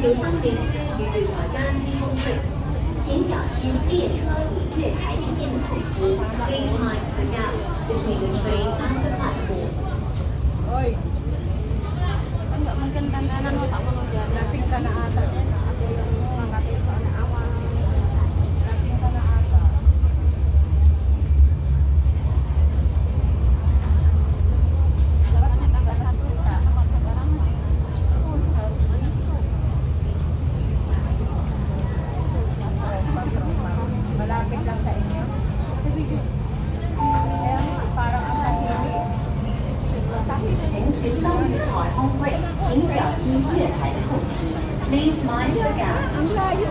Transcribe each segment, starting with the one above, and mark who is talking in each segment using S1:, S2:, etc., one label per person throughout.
S1: 小心列車與月台間之空隙，請小心列車與月台之間的空隙。Please mind the gap between the train and the platform.
S2: Oy. Enggak mungkin dandanan mo tak mau dia. Lasing ka na ata. Ada yang mengatakan soal awal. Lasing ka na ata. Lawannya tanggal 1 tak sama sekarang. Harus besok. Malapit lang sa inyo. Parang ang tahimik.
S1: 請小心月台空隙，請小心月台的空隙。Please mind the gap.
S2: Ang layo.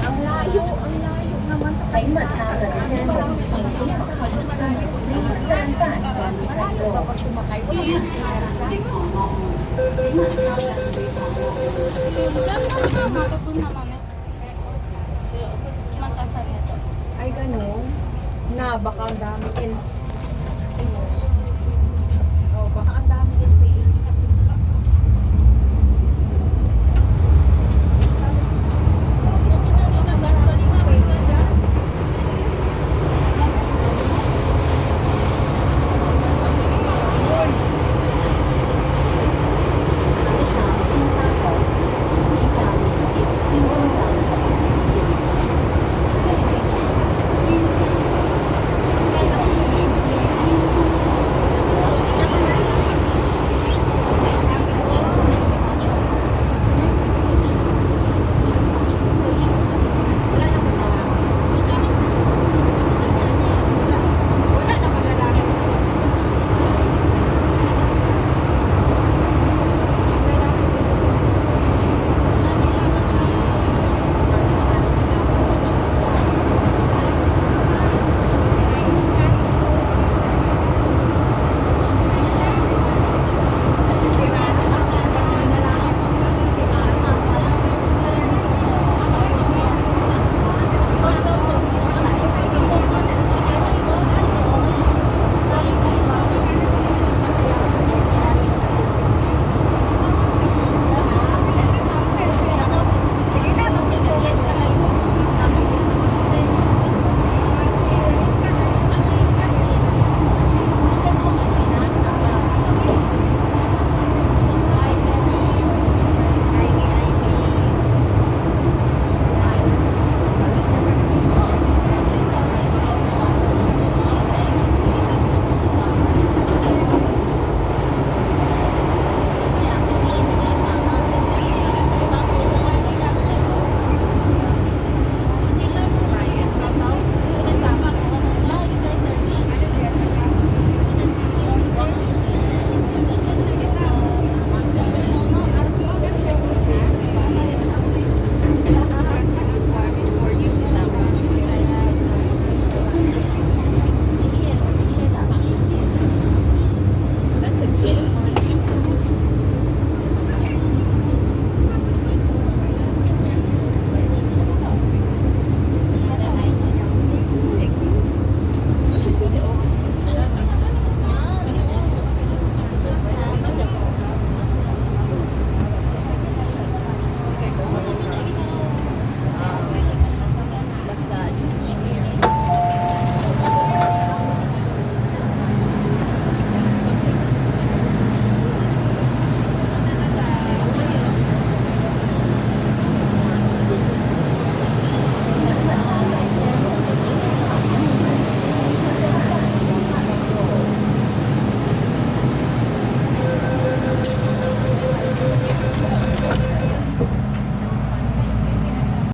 S2: Ang layo, ang layo naman sa
S1: 請勿靠近車門，請配合後退。Please stand back when you take off.
S2: Kapag sumakay ko,
S1: 於月台站的航幕，請勿靠近月台幕。
S2: ay ganun na baka ang dami